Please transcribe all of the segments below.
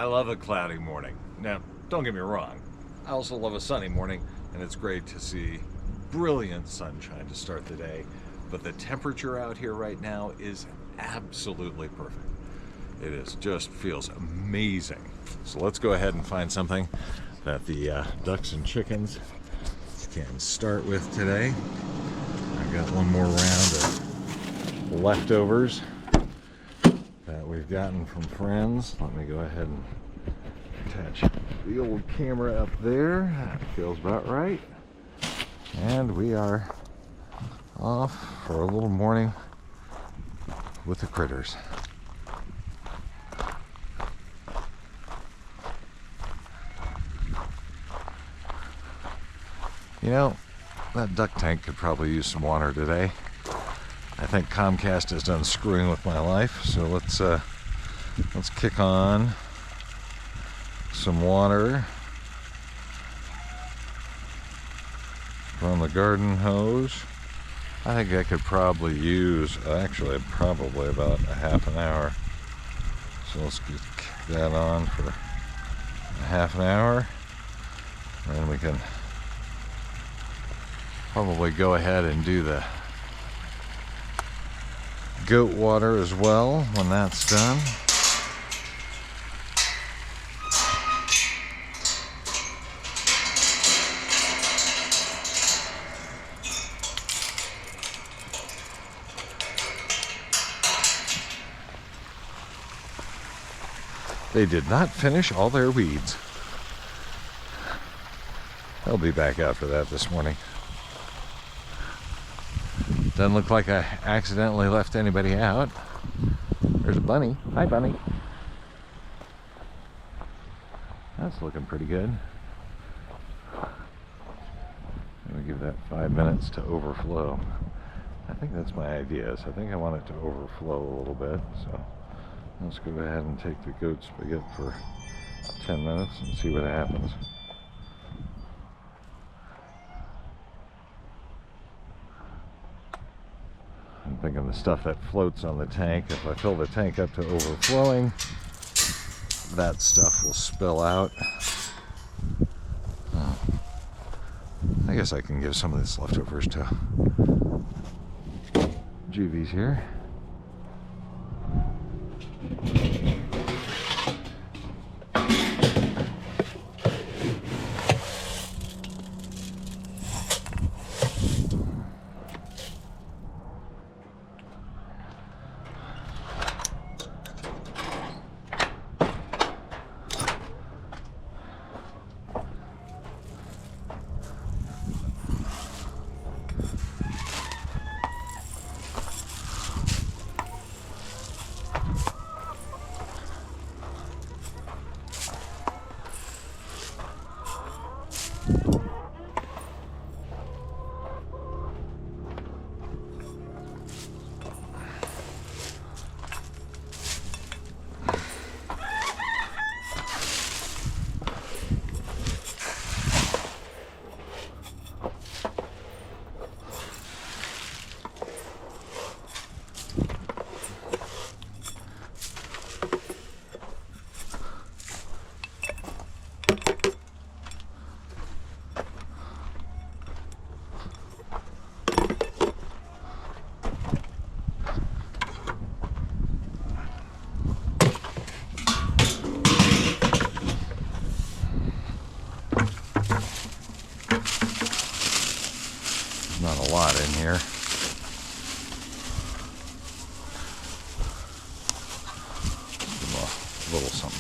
I love a cloudy morning. Now, don't get me wrong, I also love a sunny morning, and it's great to see brilliant sunshine to start the day. But the temperature out here right now is absolutely perfect. It is just feels amazing. So let's go ahead and find something that the ducks and chickens can start with today. I've got one more round of leftovers that we've gotten from friends. Let me go ahead and attach the old camera up there. That feels about right. And we are off for a little morning with the critters. You know, that duck tank could probably use some water today. I think Comcast is done screwing with my life, so let's kick on some water from the garden hose. I think I could probably use, actually, probably about a half an hour. So let's kick that on for a half an hour, and then we can probably go ahead and do the goat water as well when that's done. They did not finish all their weeds. They'll be back out for that this morning. Doesn't look like I accidentally left anybody out. There's a bunny. Hi, bunny. That's looking pretty good. I'm gonna give that 5 minutes to overflow. I think that's my idea. So I think I want it to overflow a little bit. So let's go ahead and take the goat spigot for 10 minutes and see what happens. I'm thinking the stuff that floats on the tank, if I fill the tank up to overflowing, that stuff will spill out. I guess I can give some of this leftovers to Juvies here. Not a lot in here. A little something.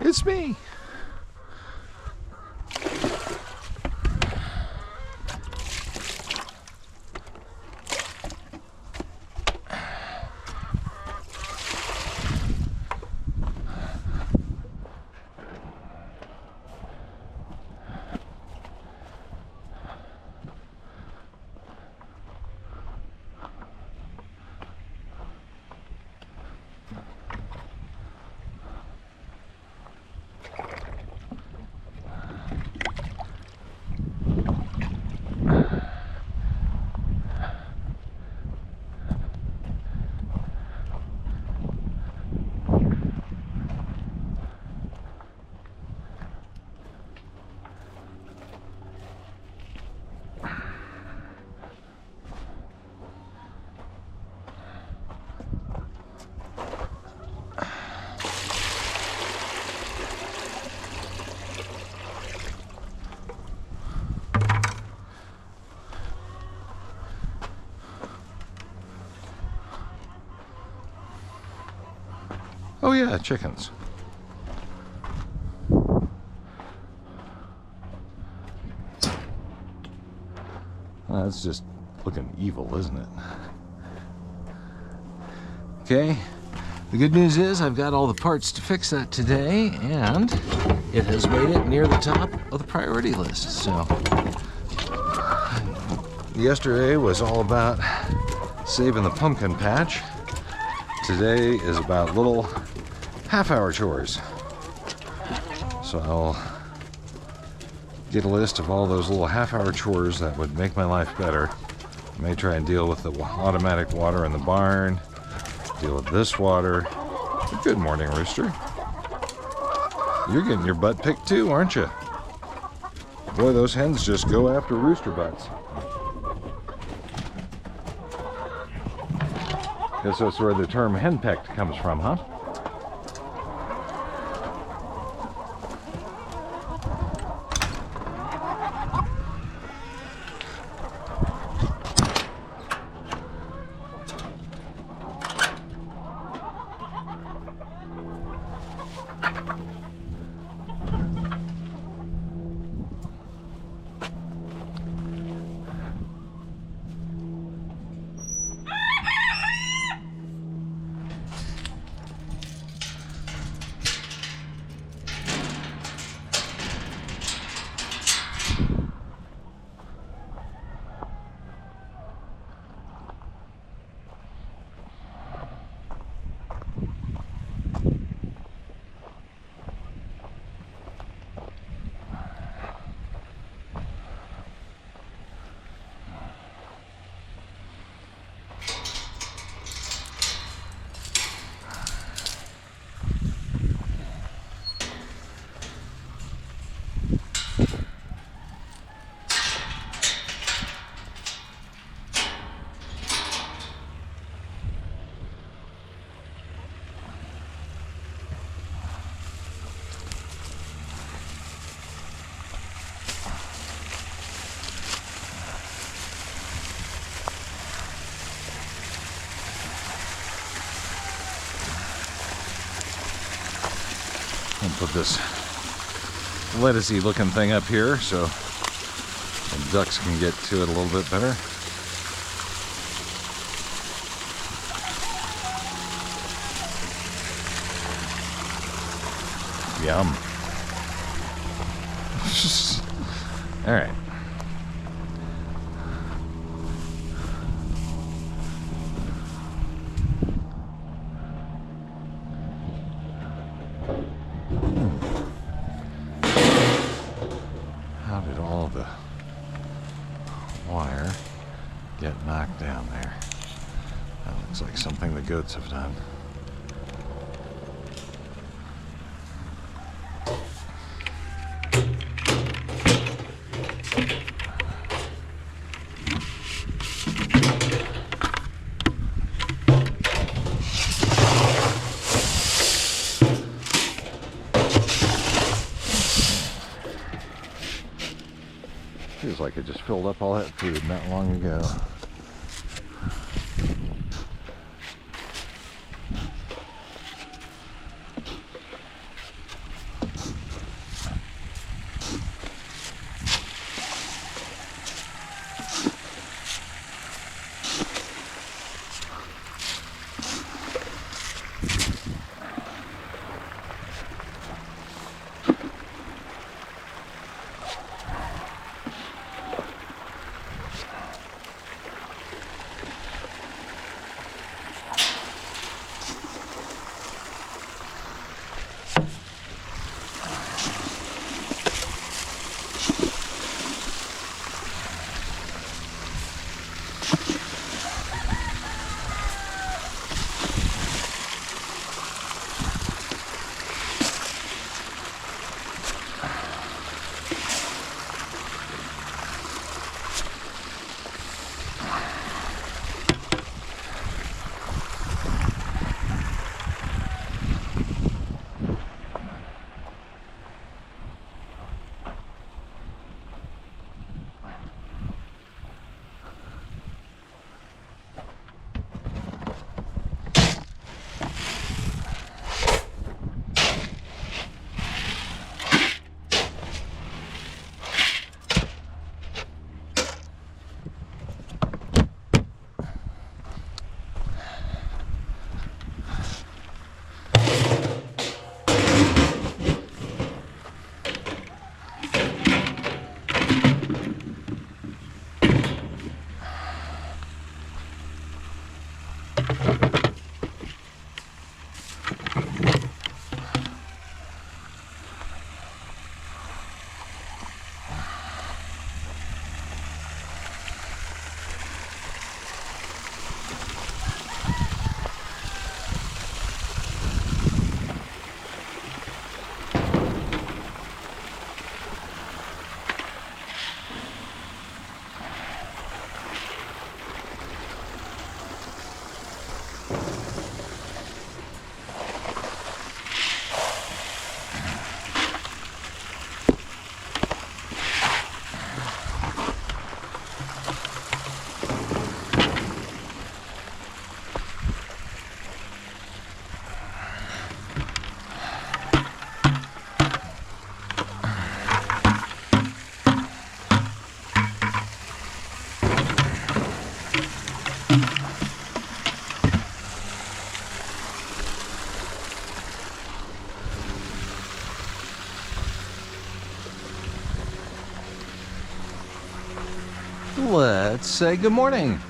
It's me. Oh yeah, chickens. That's just looking evil, isn't it? Okay, the good news is I've got all the parts to fix that today, and it has made it near the top of the priority list. So yesterday was all about saving the pumpkin patch. Today is about little half-hour chores. So I'll get a list of all those little half-hour chores that would make my life better. I may try and deal with the automatic water in the barn, deal with this water. Good morning, Rooster. You're getting your butt picked too, aren't you? Boy, those hens just go after rooster butts. Guess that's where the term henpecked comes from, huh? I'll put this lettucey looking thing up here so the ducks can get to it a little bit better. Yum. All right. How did all the wire get knocked down there? That looks like something the goats have done. Feels like I just filled up all that food not long ago. let's say good morning.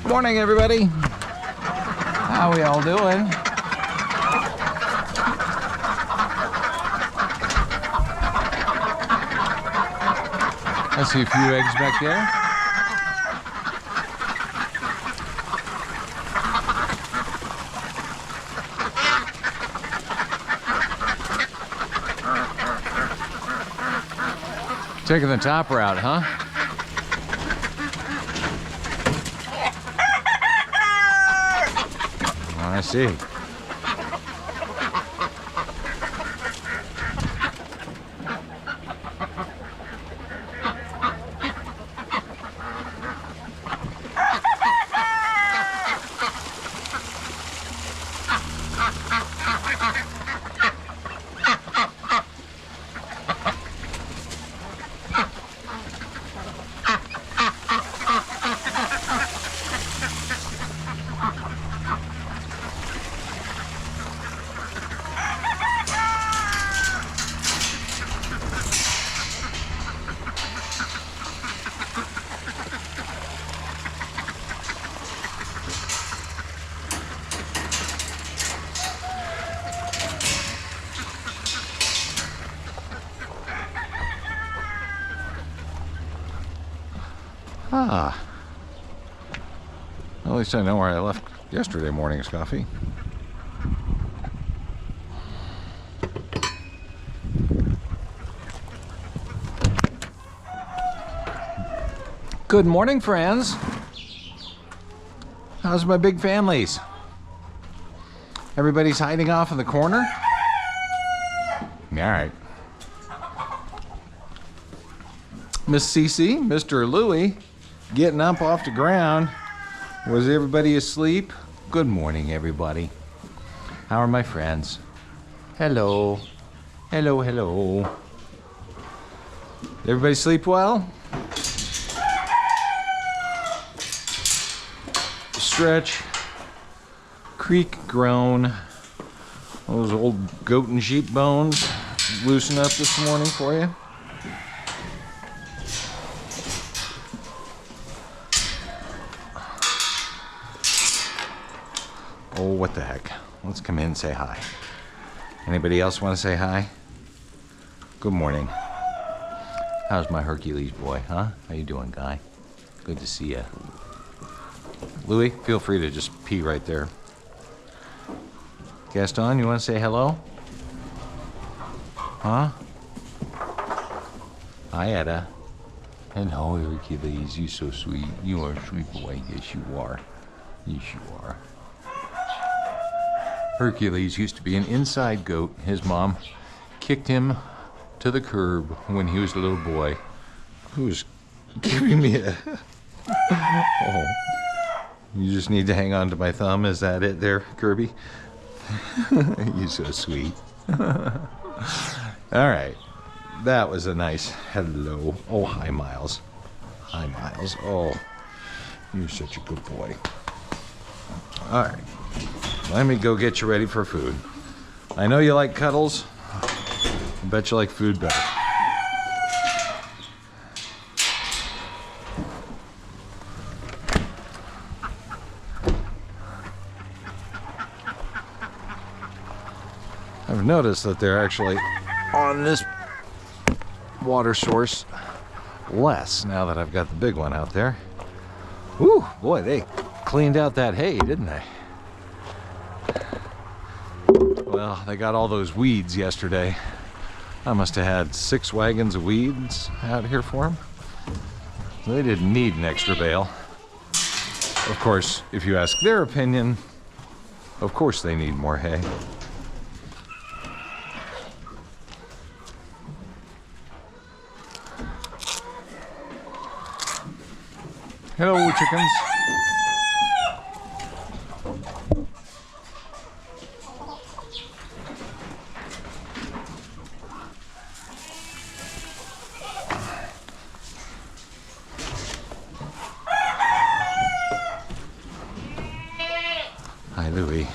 Good morning, everybody. How we all doing? I see a few eggs back there. Taking the top route, huh? Oh, I see. Ah. At least I know where I left yesterday morning's coffee. Good morning, friends. How's my big families? Everybody's hiding off in the corner? All right. Miss Cece, Mr. Louie, getting up off the ground. Was everybody asleep? Good morning, everybody. How are my friends? Hello. Hello, hello. Everybody sleep well? Stretch. Creek groan. Those old goat and sheep bones loosen up this morning for you. Oh, what the heck. Let's come in and say hi. Anybody else want to say hi? Good morning. How's my Hercules boy, huh? How you doing, guy? Good to see you. Louie, feel free to just pee right there. Gaston, you want to say hello? Huh? Hi, Etta. Hello, Hercules. You're so sweet. You are a sweet boy. Yes, you are. Yes, you are. Hercules used to be an inside goat. His mom kicked him to the curb when he was a little boy. Who's giving me a... Oh. You just need to hang on to my thumb. Is that it there, Kirby? You're so sweet. All right. That was a nice hello. Oh, hi, Miles. Hi, Miles. Oh, you're such a good boy. All right. Let me go get you ready for food. I know you like cuddles. I bet you like food better. I've noticed that they're actually on this water source less now that I've got the big one out there. Whew, boy, they cleaned out that hay, didn't they? Well, they got all those weeds yesterday. I must have had 6 wagons of weeds out here for them. They didn't need an extra bale. Of course, if you ask their opinion, of course they need more hay. Hello, chickens. Hi, Louie.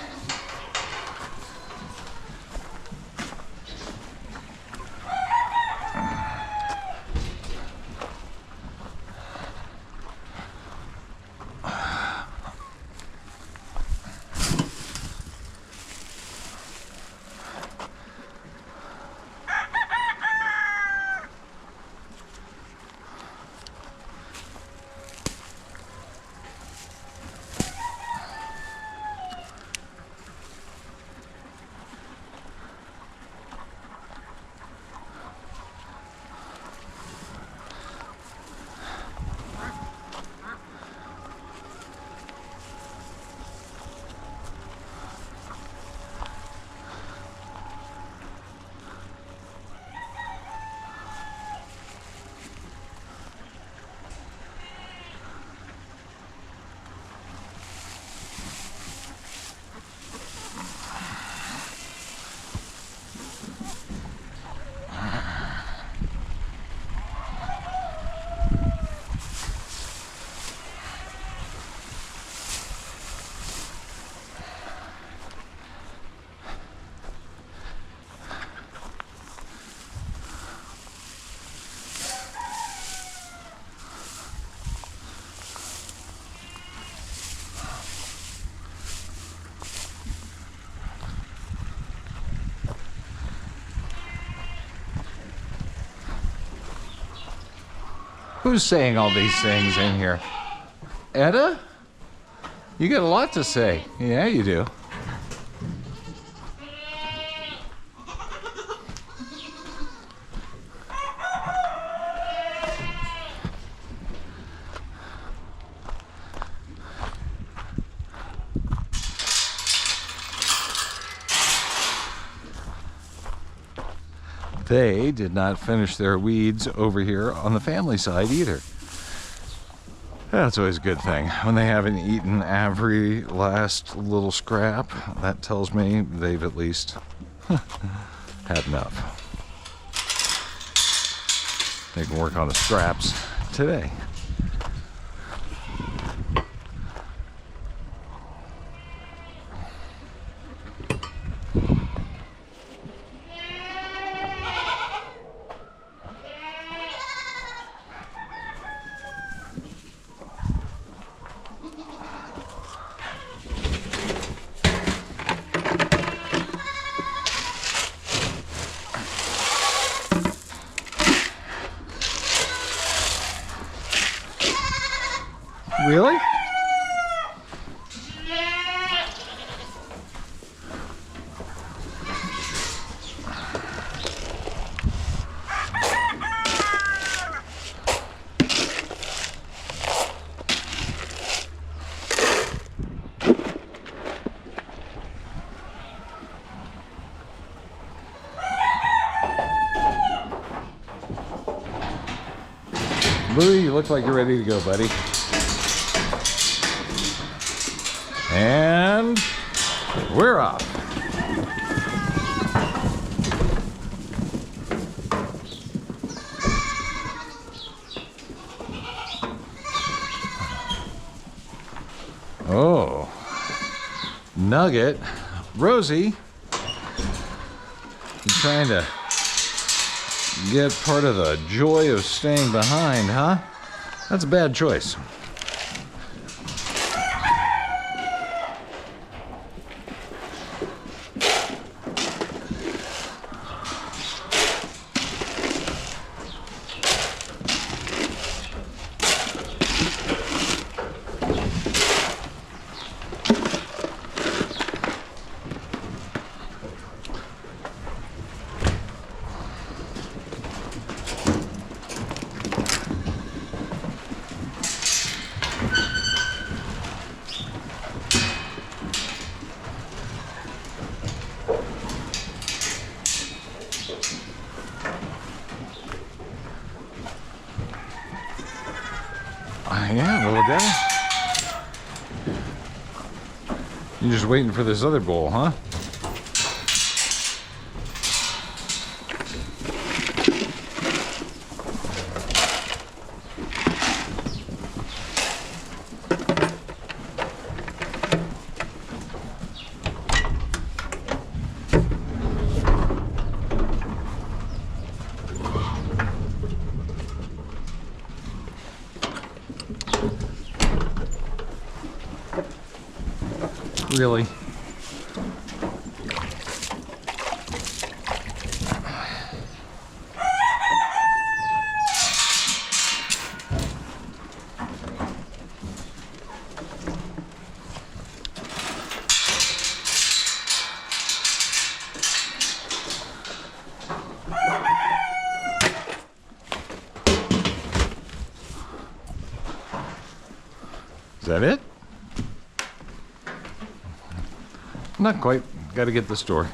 Who's saying all these things in here? Etta? You got a lot to say. Yeah, you do. They did not finish their weeds over here on the family side either. That's always a good thing. When they haven't eaten every last little scrap, that tells me they've at least had enough. They can work on the scraps today. Really? Louie, you look like you're ready to go, buddy. And we're off. Oh, Nugget, Rosie, you trying to get part of the joy of staying behind, huh? That's a bad choice. Yeah, little guy. You're just waiting for this other bowl, huh? Really? Is that it? Not quite. Got to get this door.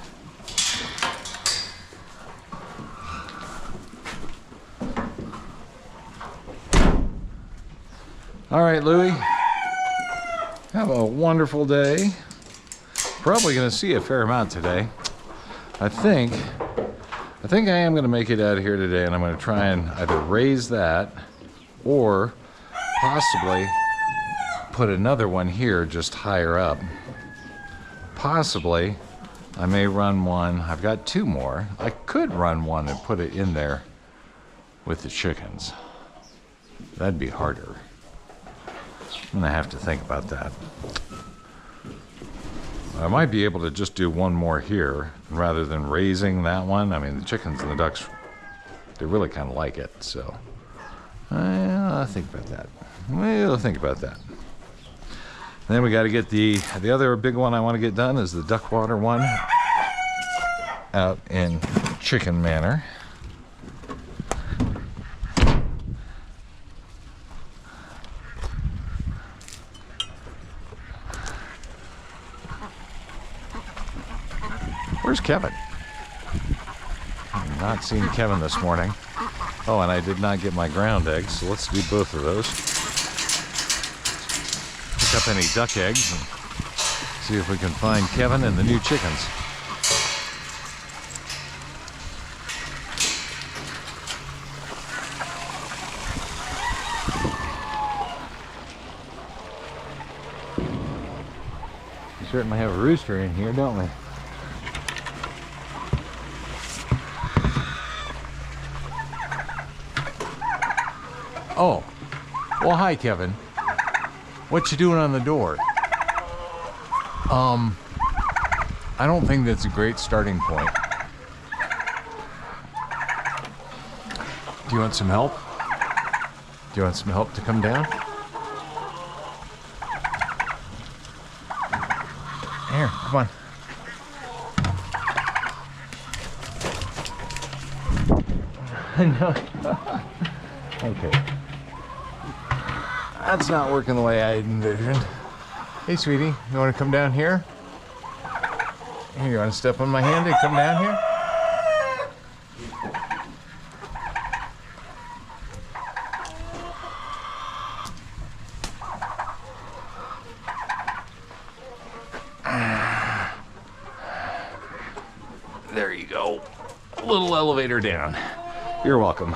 All right, Louie. Have a wonderful day. Probably going to see a fair amount today. I think I am going to make it out of here today, and I'm going to try and either raise that or possibly put another one here just higher up. Possibly, I may run one. I've got two more. I could run one and put it in there with the chickens. That'd be harder. I'm gonna have to think about that. I might be able to just do one more here rather than raising that one. I mean, the chickens and the ducks, they really kind of like it, so I'll think about that. We'll think about that. Then we got to get the other big one I want to get done is the duck water one out in Chicken Manor. Where's Kevin? I've not seen Kevin this morning. Oh, and I did not get my ground eggs, so let's do both of those. Pick up any duck eggs and see if we can find Kevin and the new chickens. We certainly have a rooster in here, don't we? Oh, well, hi, Kevin. What you doing on the door? I don't think that's a great starting point. Do you want some help? Do you want some help to come down? Here, come on. No. Okay. That's not working the way I envisioned. Hey, sweetie, you want to come down here? Here, you want to step on my hand and come down here? There you go. A little elevator down. You're welcome.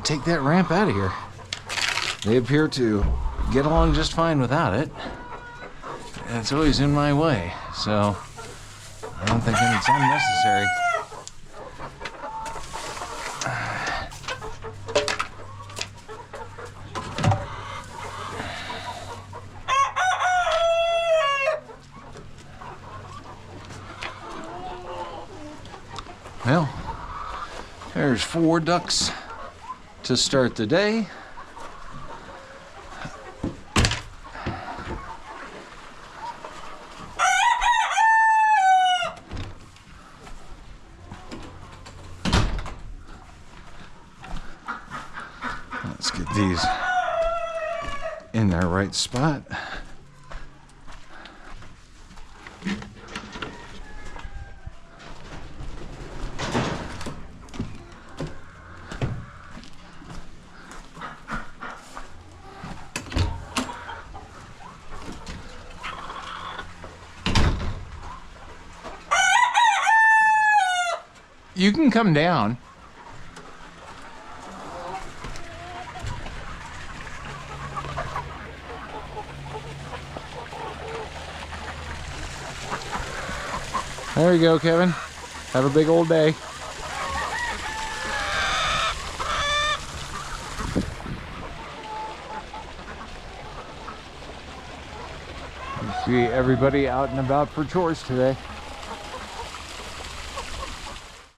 Take that ramp out of here. They appear to get along just fine without it. It's always in my way, so I'm thinking it's unnecessary. Well, there's 4 ducks to start the day. Let's get these in their right spot. You can come down. There you go, Kevin. Have a big old day. You see everybody out and about for chores today.